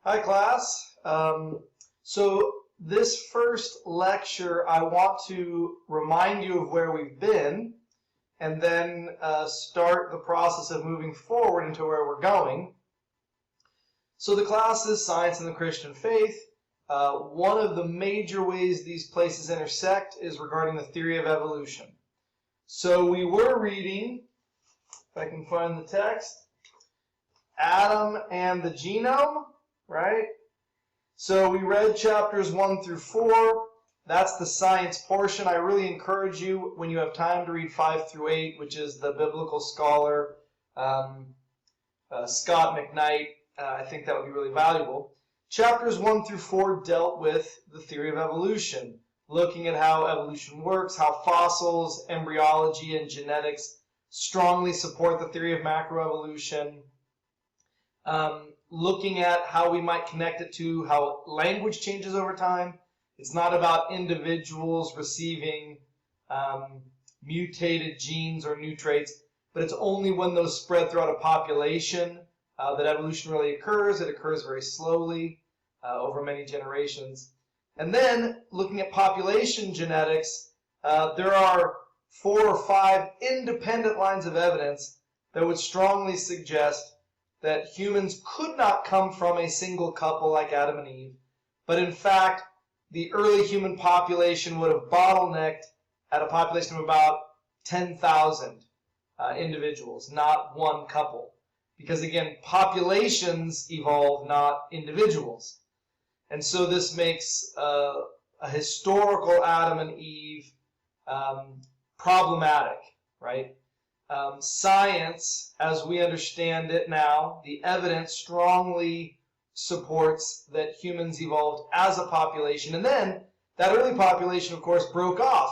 Hi, class. So this first lecture, I want to remind you of where we've been and then start the process of moving forward into where we're going. So the class is Science and the Christian Faith. One of the major ways these places intersect is regarding the theory of evolution. So we were reading, if I can find the text, Adam and the Genome, right? So we read chapters 1 through 4. That's the science portion. I really encourage you, when you have time, to read 5 through 8, which is the biblical scholar Scott McKnight. I think that would be really valuable. Chapters 1 through 4 dealt with the theory of evolution, looking at how evolution works, how fossils, embryology, and genetics strongly support the theory of macroevolution. Looking at how we might connect it to how language changes over time. It's not about individuals receiving mutated genes or new traits, but it's only when those spread throughout a population that evolution really occurs. It occurs very slowly over many generations. And then, looking at population genetics, there are 4 or 5 independent lines of evidence that would strongly suggest that humans could not come from a single couple like Adam and Eve, but in fact, the early human population would have bottlenecked at a population of about 10,000 individuals, not one couple. Because again, populations evolve, not individuals. And so this makes a historical Adam and Eve problematic, right? Science, as we understand it now, the evidence strongly supports that humans evolved as a population. And then that early population, of course, broke off.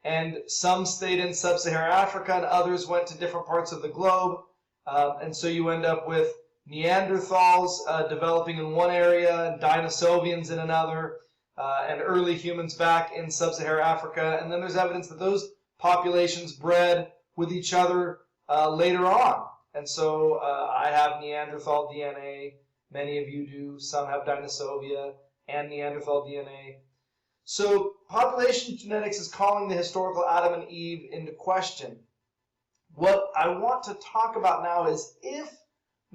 And some stayed in sub-Saharan Africa and others went to different parts of the globe. And so you end up with Neanderthals developing in one area and Denisovians in another, and early humans back in sub-Saharan Africa. And then there's evidence that those populations bred with each other later on. And so I have Neanderthal DNA, many of you do, some have Denisovia and Neanderthal DNA. So population genetics is calling the historical Adam and Eve into question. What I want to talk about now is if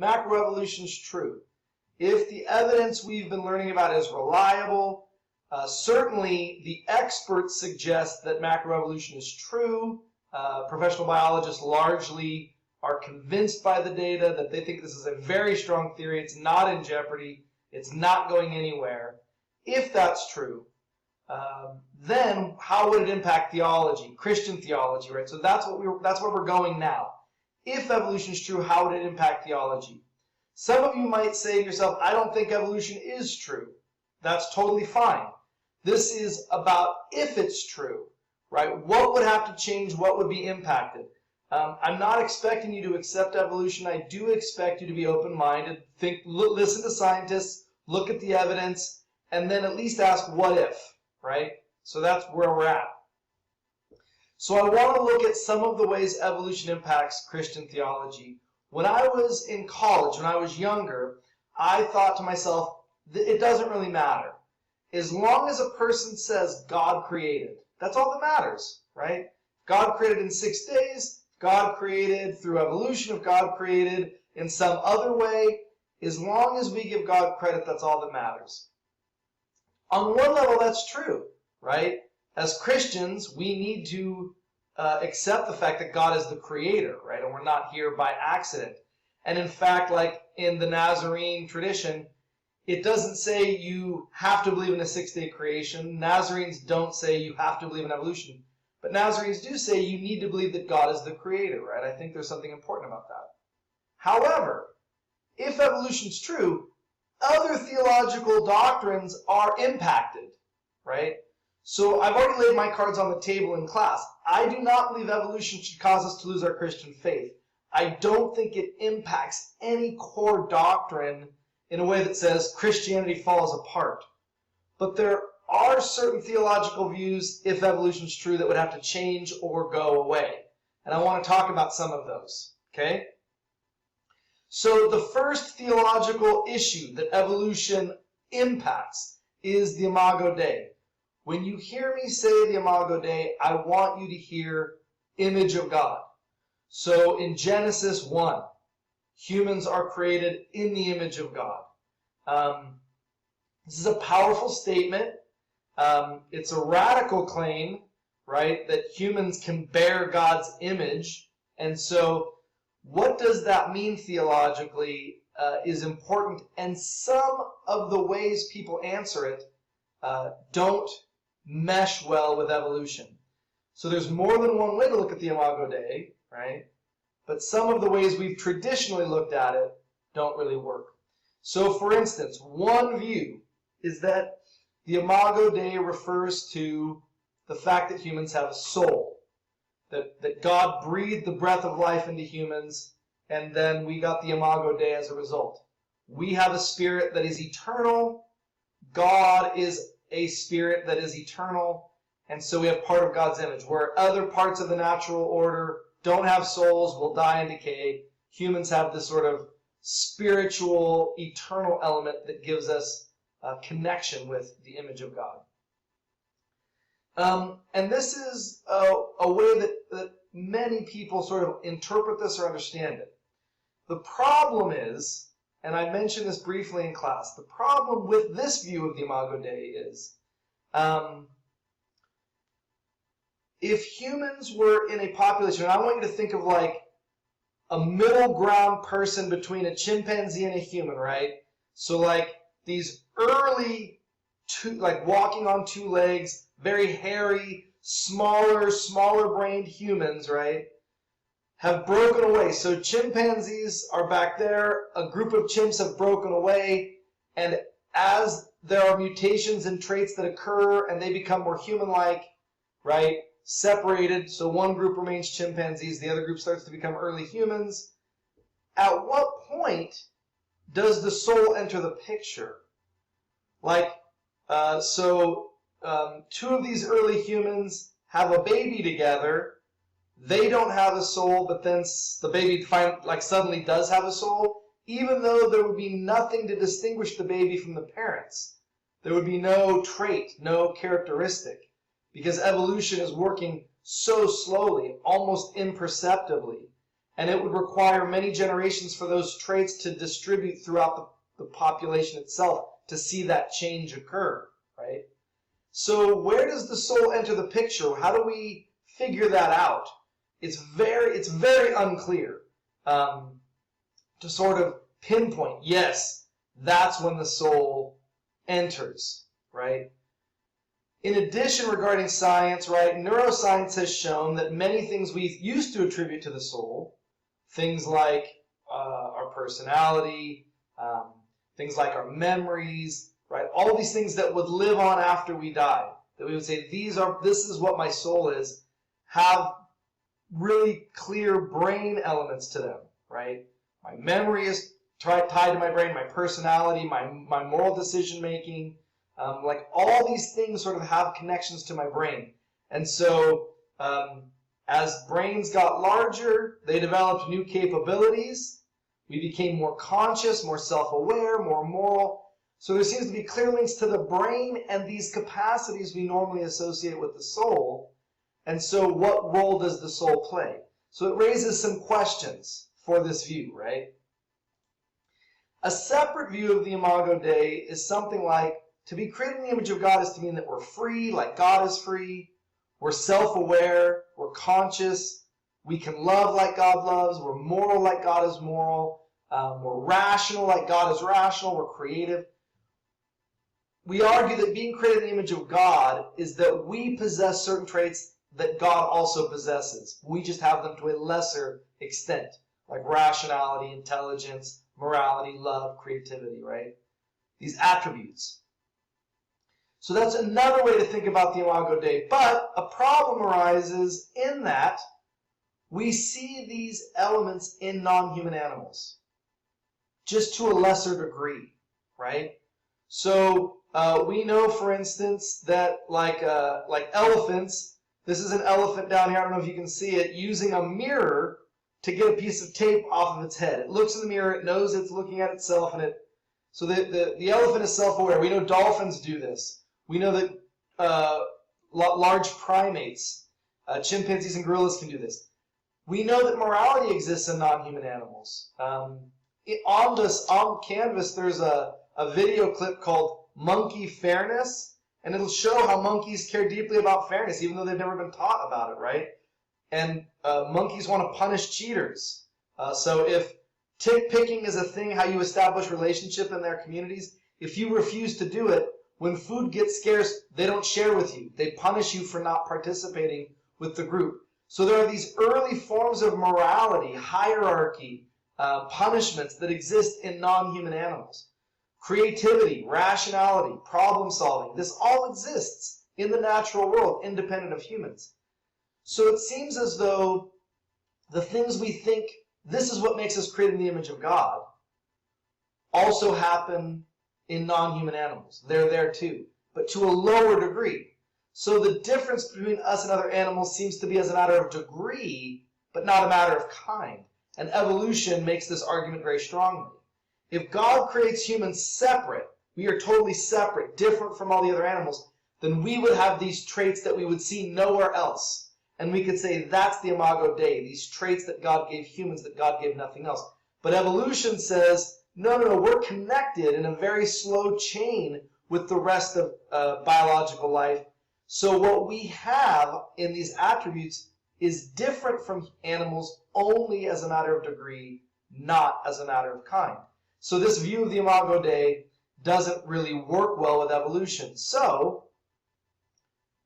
macroevolution is true, if the evidence we've been learning about is reliable, certainly the experts suggest that macroevolution is true. Professional biologists largely are convinced by the data that they think this is a very strong theory. It's not in jeopardy. It's not going anywhere. If that's true, then how would it impact theology, Christian theology, right? So that's where we're going now. If evolution is true, how would it impact theology? Some of you might say to yourself, I don't think evolution is true. That's totally fine. This is about if it's true. Right? What would have to change? What would be impacted? I'm not expecting you to accept evolution. I do expect you to be open-minded, listen to scientists, look at the evidence, and then at least ask what if, right? So that's where we're at. So I want to look at some of the ways evolution impacts Christian theology. When I was in college, when I was younger, I thought to myself, it doesn't really matter. As long as a person says God created, that's all that matters, right? God created in 6 days. God created through evolution. If God created in some other way, as long as we give God credit, that's all that matters. On one level, that's true, right? As Christians, we need to accept the fact that God is the creator, right? And we're not here by accident. And in fact, like in the Nazarene tradition, it doesn't say you have to believe in a 6-day creation. Nazarenes don't say you have to believe in evolution. But Nazarenes do say you need to believe that God is the creator, right? I think there's something important about that. However, if evolution is true, other theological doctrines are impacted, right? So I've already laid my cards on the table in class. I do not believe evolution should cause us to lose our Christian faith. I don't think it impacts any core doctrine in a way that says Christianity falls apart. But there are certain theological views, if evolution is true, that would have to change or go away. And I want to talk about some of those, okay? So the first theological issue that evolution impacts is the Imago Dei. When you hear me say the Imago Dei, I want you to hear image of God. So in Genesis 1, humans are created in the image of God. This is a powerful statement. It's a radical claim, right, that humans can bear God's image. And so what does that mean theologically is important. And some of the ways people answer it don't mesh well with evolution. So there's more than one way to look at the Imago Dei, right? But some of the ways we've traditionally looked at it don't really work. So for instance, one view is that the Imago Dei refers to the fact that humans have a soul, that God breathed the breath of life into humans, and then we got the Imago Dei as a result. We have a spirit that is eternal. God is a spirit that is eternal, and so we have part of God's image. Where other parts of the natural order don't have souls, will die and decay, humans have this sort of spiritual, eternal element that gives us a connection with the image of God. And this is a way that many people sort of interpret this or understand it. The problem is, and I mentioned this briefly in class, the problem with this view of the Imago Dei is, if humans were in a population, and I want you to think of like a middle ground person between a chimpanzee and a human, right? So like these early, like walking on two legs, very hairy, smaller brained humans, right, have broken away. So chimpanzees are back there, a group of chimps have broken away, and as there are mutations and traits that occur and they become more human-like, right, separated, so one group remains chimpanzees, the other group starts to become early humans. At what point does the soul enter the picture? Like, two of these early humans have a baby together. They don't have a soul, but then the baby suddenly does have a soul, even though there would be nothing to distinguish the baby from the parents. There would be no trait, no characteristic, because evolution is working so slowly, almost imperceptibly, and it would require many generations for those traits to distribute throughout the population itself to see that change occur, right? So where does the soul enter the picture? How do we figure that out? It's very unclear to sort of pinpoint, yes, that's when the soul enters, right? In addition, regarding science, right, neuroscience has shown that many things we used to attribute to the soul, things like our personality, things like our memories, right, all these things that would live on after we die, that we would say, this is what my soul is, have really clear brain elements to them, right? My memory is tied to my brain, my personality, my moral decision making, like all these things sort of have connections to my brain. And so as brains got larger, they developed new capabilities. We became more conscious, more self-aware, more moral. So there seems to be clear links to the brain and these capacities we normally associate with the soul. And so what role does the soul play? So it raises some questions for this view, right? A separate view of the Imago Dei is something like, to be created in the image of God is to mean that we're free, like God is free. We're self-aware. We're conscious. We can love like God loves. We're moral like God is moral. We're rational like God is rational. We're creative. We argue that being created in the image of God is that we possess certain traits that God also possesses. We just have them to a lesser extent, like rationality, intelligence, morality, love, creativity, right? These attributes. So that's another way to think about the Imago Dei. But a problem arises in that we see these elements in non-human animals, just to a lesser degree, right? So we know, for instance, that like elephants, this is an elephant down here, I don't know if you can see it, using a mirror to get a piece of tape off of its head. It looks in the mirror, it knows it's looking at itself, and so the elephant is self-aware. We know dolphins do this. We know that large primates, chimpanzees and gorillas can do this. We know that morality exists in non-human animals. On Canvas, there's a video clip called Monkey Fairness, and it'll show how monkeys care deeply about fairness, even though they've never been taught about it, right? And monkeys want to punish cheaters. So if tick picking is a thing, how you establish relationship in their communities, if you refuse to do it, when food gets scarce, they don't share with you. They punish you for not participating with the group. So there are these early forms of morality, hierarchy, punishments that exist in non-human animals. Creativity, rationality, problem solving, this all exists in the natural world, independent of humans. So it seems as though the things we think, this is what makes us create in the image of God, also happen in non-human animals. They're there too, but to a lower degree. So the difference between us and other animals seems to be as a matter of degree, but not a matter of kind. And evolution makes this argument very strongly. If God creates humans separate, we are totally separate, different from all the other animals, then we would have these traits that we would see nowhere else. And we could say that's the imago Dei, these traits that God gave humans that God gave nothing else. But evolution says, no, we're connected in a very slow chain with the rest of biological life. So what we have in these attributes is different from animals only as a matter of degree, not as a matter of kind. So this view of the imago Dei doesn't really work well with evolution. So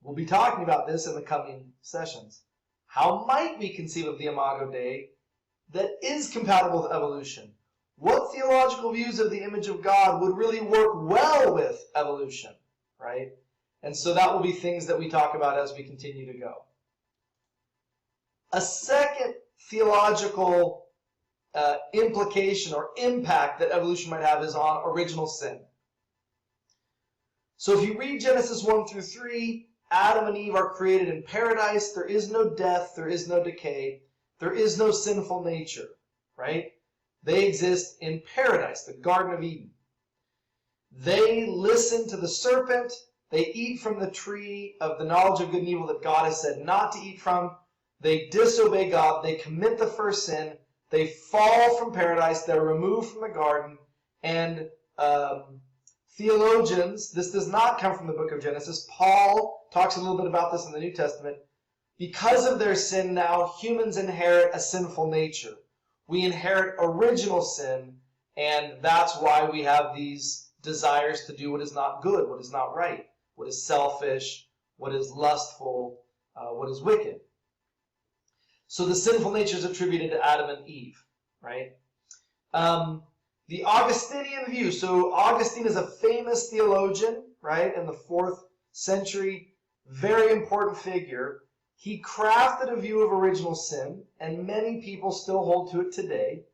we'll be talking about this in the coming sessions. How might we conceive of the imago Dei that is compatible with evolution? What theological views of the image of God would really work well with evolution, right? And so that will be things that we talk about as we continue to go. A second theological implication or impact that evolution might have is on original sin. So if you read Genesis 1 through 3, Adam and Eve are created in paradise. There is no death. There is no decay. There is no sinful nature, right? They exist in paradise, the Garden of Eden. They listen to the serpent. They eat from the tree of the knowledge of good and evil that God has said not to eat from. They disobey God. They commit the first sin. They fall from paradise. They're removed from the garden. And theologians, this does not come from the book of Genesis. Paul talks a little bit about this in the New Testament. Because of their sin now, humans inherit a sinful nature. We inherit original sin, and that's why we have these desires to do what is not good, what is not right, what is selfish, what is lustful, what is wicked. So the sinful nature is attributed to Adam and Eve, right? The Augustinian view. So Augustine is a famous theologian, right, in the 4th century, very important figure. He crafted a view of original sin, and many people still hold to it today.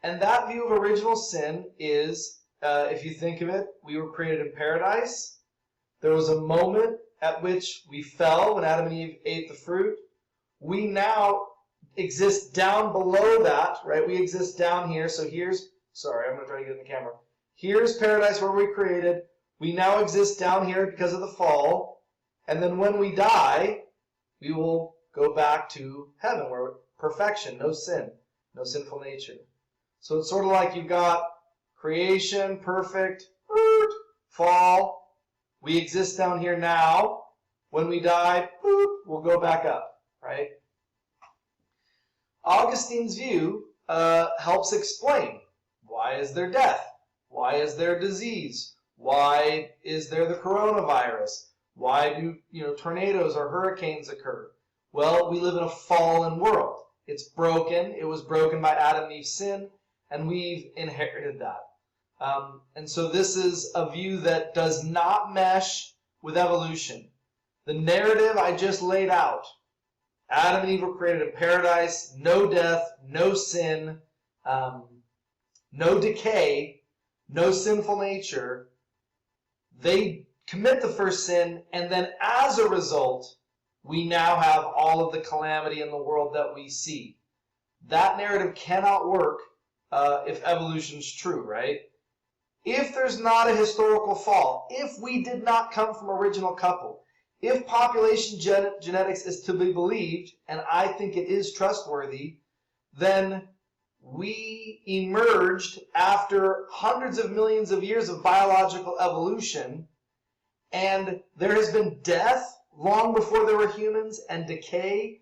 And that view of original sin is, if you think of it, we were created in paradise. There was a moment at which we fell when Adam and Eve ate the fruit. We now exist down below that, right? We exist down here. So here's, sorry, I'm going to try to get in the camera. Here's paradise where we created. We now exist down here because of the fall. And then when we die, we will go back to heaven where perfection, no sin, no sinful nature. So it's sort of like you've got creation, perfect, fall. We exist down here now. When we die, we'll go back up, right? Augustine's view helps explain, why is there death? Why is there disease? Why is there the coronavirus? Why do tornadoes or hurricanes occur? Well, we live in a fallen world. It's broken. It was broken by Adam and Eve's sin, and we've inherited that. And so this is a view that does not mesh with evolution. The narrative I just laid out, Adam and Eve were created in paradise, no death, no sin, no decay, no sinful nature. They commit the first sin, and then as a result, we now have all of the calamity in the world that we see. that narrative cannot work if evolution is true, right? If there's not a historical fall, if we did not come from original couple, if population genetics is to be believed, and I think it is trustworthy, then we emerged after hundreds of millions of years of biological evolution, and there has been death long before there were humans and decay.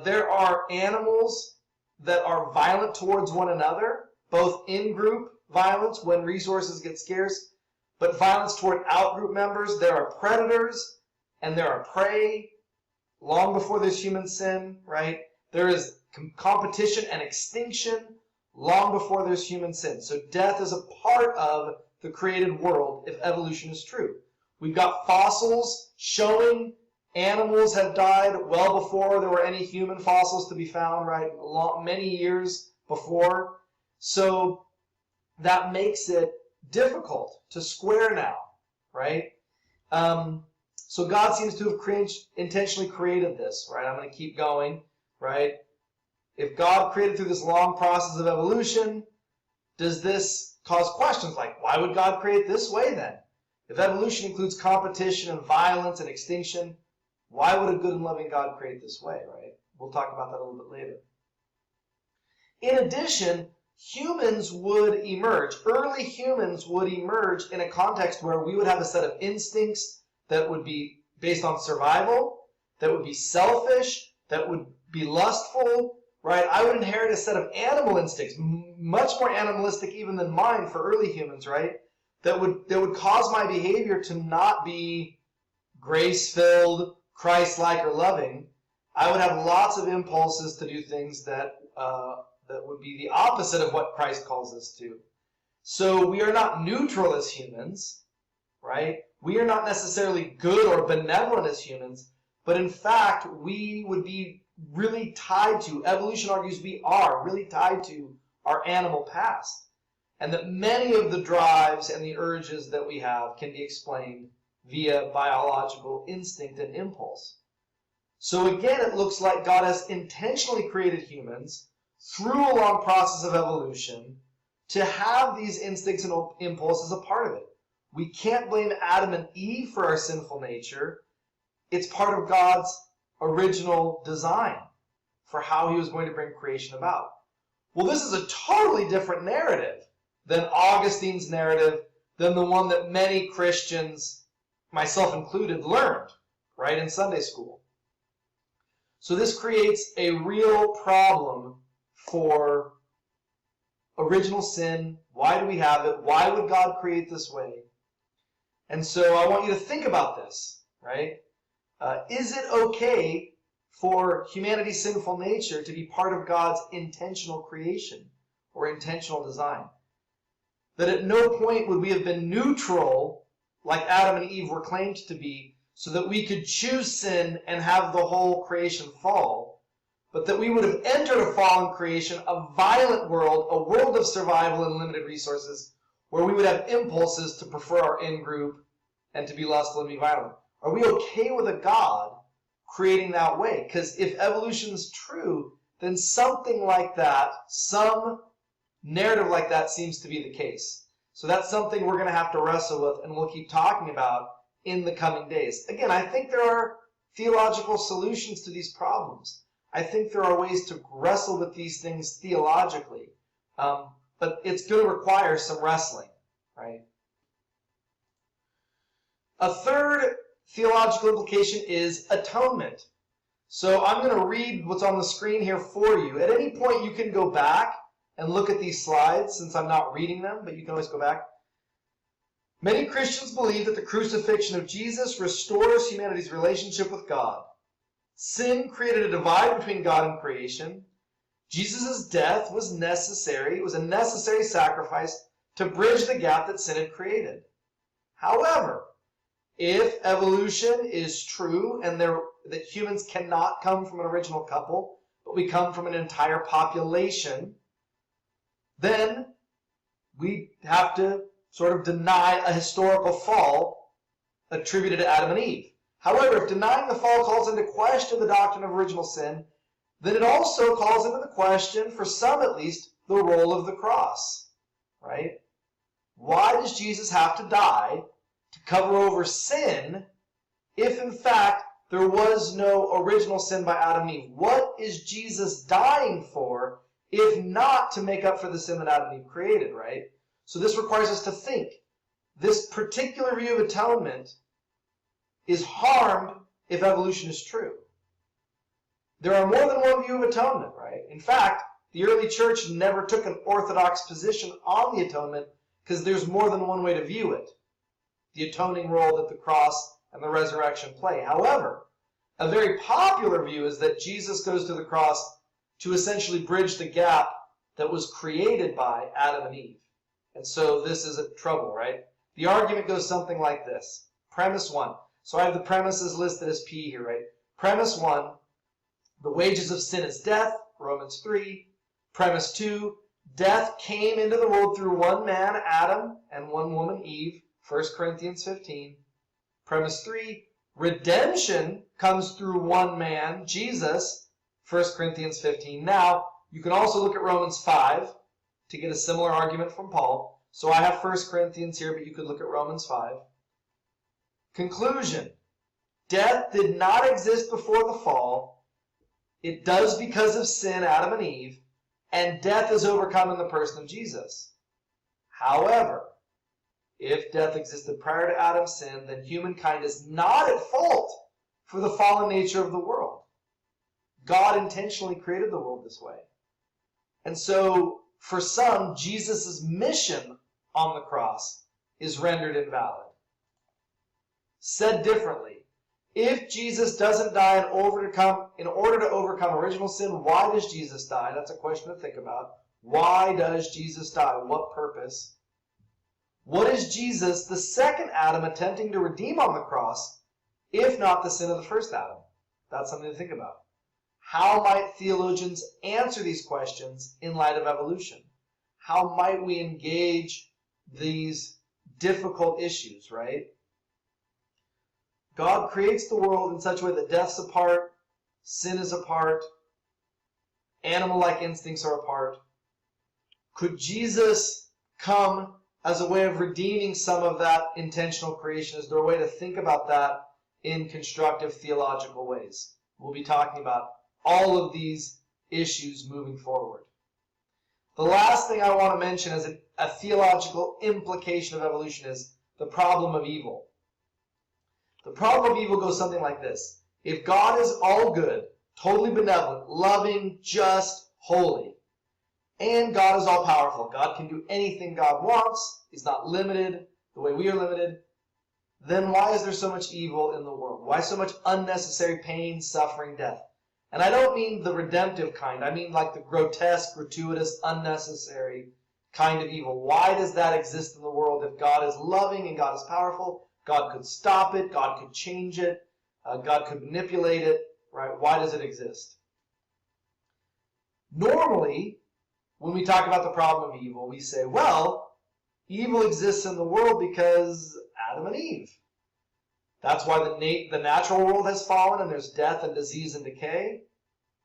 There are animals that are violent towards one another, both in-group violence when resources get scarce, but violence toward out-group members. There are predators and there are prey long before there's human sin, right? There is competition and extinction long before there's human sin. So death is a part of the created world if evolution is true. We've got fossils showing animals have died well before there were any human fossils to be found, right? Many years before. So that makes it difficult to square now, right? So God seems to have intentionally created this, right? I'm going to keep going, right? If God created through this long process of evolution, does this cause questions like, why would God create this way then? If evolution includes competition and violence and extinction, why would a good and loving God create this way, right? We'll talk about that a little bit later. In addition, humans would emerge. Early humans would emerge in a context where we would have a set of instincts that would be based on survival, that would be selfish, that would be lustful, right? I would inherit a set of animal instincts, much more animalistic even than mine for early humans, right? That would cause my behavior to not be grace-filled, Christ-like, or loving. I would have lots of impulses to do things that would be the opposite of what Christ calls us to. So we are not neutral as humans, right? We are not necessarily good or benevolent as humans, but in fact, we would be really tied to, evolution argues we are really tied to our animal past. And that many of the drives and the urges that we have can be explained via biological instinct and impulse. So again, it looks like God has intentionally created humans through a long process of evolution to have these instincts and impulses a part of it. We can't blame Adam and Eve for our sinful nature. It's part of God's original design for how he was going to bring creation about. Well, this is a totally different narrative than Augustine's narrative, than the one that many Christians, myself included, learned, right, in Sunday school. So this creates a real problem for original sin. Why do we have it? Why would God create this way? And so I want you to think about this, right? Is it okay for humanity's sinful nature to be part of God's intentional creation or intentional design? That at no point would we have been neutral like Adam and Eve were claimed to be, so that we could choose sin and have the whole creation fall, but that we would have entered a fallen creation, a violent world, a world of survival and limited resources, where we would have impulses to prefer our in-group and to be lustful and be violent. Are we okay with a God creating that way? Because if evolution is true, then something like that, some narrative like that seems to be the case. So that's something we're going to have to wrestle with, and we'll keep talking about in the coming days. Again, I think there are theological solutions to these problems. I think there are ways to wrestle with these things theologically. But it's going to require some wrestling, right? A third theological implication is atonement. So I'm going to read what's on the screen here for you. At any point, you can go back and look at these slides, since I'm not reading them, but you can always go back. Many Christians believe that the crucifixion of Jesus restores humanity's relationship with God. Sin created a divide between God and creation. Jesus' death was necessary. It was a necessary sacrifice to bridge the gap that sin had created. However, if evolution is true and that humans cannot come from an original couple, but we come from an entire population, then we have to sort of deny a historical fall attributed to Adam and Eve. However, if denying the fall calls into question the doctrine of original sin, then it also calls into the question, for some at least, the role of the cross, right? Why does Jesus have to die to cover over sin if, in fact, there was no original sin by Adam and Eve? What is Jesus dying for if not to make up for the sin that Adam and Eve created, right? So this requires us to think. This particular view of atonement is harmed if evolution is true. There are more than one view of atonement, right? In fact, the early church never took an orthodox position on the atonement because there's more than one way to view it. The atoning role that the cross and the resurrection play. However, a very popular view is that Jesus goes to the cross to essentially bridge the gap that was created by Adam and Eve. And so this is a trouble, right? The argument goes something like this. Premise 1. So I have the premises listed as P here, right? Premise 1, the wages of sin is death, Romans 3. Premise 2, death came into the world through one man, Adam, and one woman, Eve, 1 Corinthians 15. Premise 3, redemption comes through one man, Jesus, 1 Corinthians 15. Now, you can also look at Romans 5 to get a similar argument from Paul. So I have 1 Corinthians here, but you could look at Romans 5. Conclusion. Death did not exist before the fall. It does because of sin, Adam and Eve, and death is overcome in the person of Jesus. However, if death existed prior to Adam's sin, then humankind is not at fault for the fallen nature of the world. God intentionally created the world this way. And so, for some, Jesus' mission on the cross is rendered invalid. Said differently, if Jesus doesn't die in order to overcome original sin, why does Jesus die? That's a question to think about. Why does Jesus die? What purpose? What is Jesus, the second Adam, attempting to redeem on the cross, if not the sin of the first Adam? That's something to think about. How might theologians answer these questions in light of evolution? How might we engage these difficult issues, right? God creates the world in such a way that death's apart, sin is apart, animal-like instincts are apart. Could Jesus come as a way of redeeming some of that intentional creation? Is there a way to think about that in constructive theological ways? We'll be talking about all of these issues moving forward. The last thing I want to mention as a theological implication of evolution is the problem of evil. The problem of evil goes something like this. If God is all good, totally benevolent, loving, just, holy, and God is all powerful, God can do anything God wants, He's not limited the way we are limited, then why is there so much evil in the world? Why so much unnecessary pain, suffering, death? And I don't mean the redemptive kind. I mean like the grotesque, gratuitous, unnecessary kind of evil. Why does that exist in the world if God is loving and God is powerful? God could stop it. God could change it. God could manipulate it. Right? Why does it exist? Normally, when we talk about the problem of evil, we say, well, evil exists in the world because Adam and Eve. That's why the natural world has fallen and there's death and disease and decay.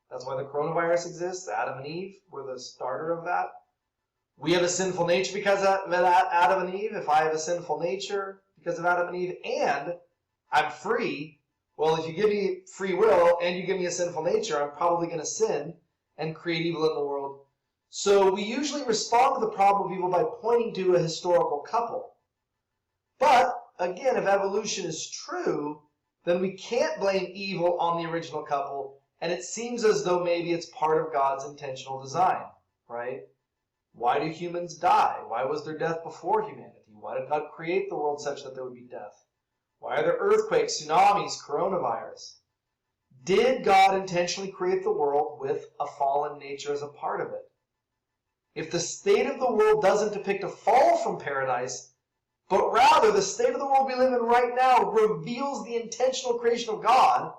That's why the coronavirus exists. Adam and Eve were the starter of that. We have a sinful nature because of Adam and Eve. If I have a sinful nature because of Adam and Eve and I'm free, well, if you give me free will and you give me a sinful nature, I'm probably going to sin and create evil in the world. So we usually respond to the problem of evil by pointing to a historical couple. But again, if evolution is true, then we can't blame evil on the original couple, and it seems as though maybe it's part of God's intentional design, right? Why do humans die? Why was there death before humanity? Why did God create the world such that there would be death? Why are there earthquakes, tsunamis, coronavirus? Did God intentionally create the world with a fallen nature as a part of it? If the state of the world doesn't depict a fall from paradise, but rather the state of the world we live in right now reveals the intentional creation of God,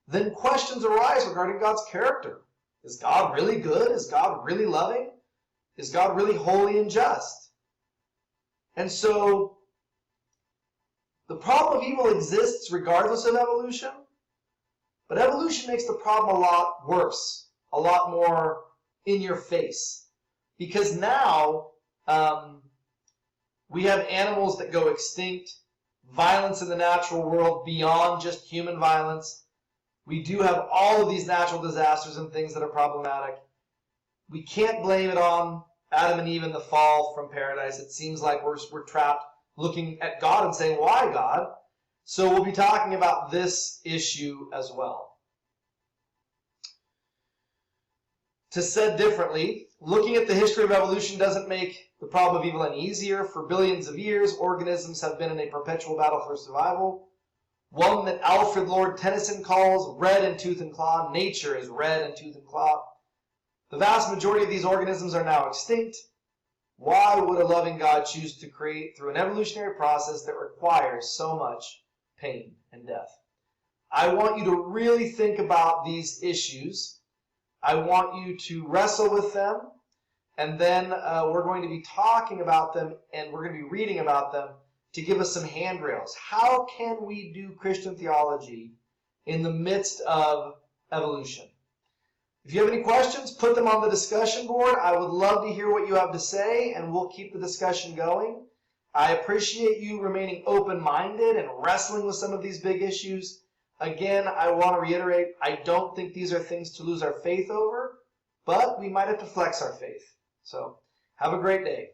then questions arise regarding God's character. Is God really good? Is God really loving? Is God really holy and just? And so, the problem of evil exists regardless of evolution, but evolution makes the problem a lot worse. a lot more in your face. Because now we have animals that go extinct, violence in the natural world beyond just human violence. We do have all of these natural disasters and things that are problematic. We can't blame it on Adam and Eve in the fall from paradise. It seems like we're trapped looking at God and saying, why, God? So we'll be talking about this issue as well. To said differently, looking at the history of evolution doesn't make the problem of evil any easier. For billions of years, organisms have been in a perpetual battle for survival. One that Alfred Lord Tennyson calls red in tooth and claw. Nature is red in tooth and claw. The vast majority of these organisms are now extinct. Why would a loving God choose to create through an evolutionary process that requires so much pain and death? I want you to really think about these issues. I want you to wrestle with them, and then we're going to be talking about them, and we're going to be reading about them to give us some handrails. How can we do Christian theology in the midst of evolution? If you have any questions, put them on the discussion board. I would love to hear what you have to say, and we'll keep the discussion going. I appreciate you remaining open-minded and wrestling with some of these big issues. Again, I want to reiterate, I don't think these are things to lose our faith over, but we might have to flex our faith. So, have a great day.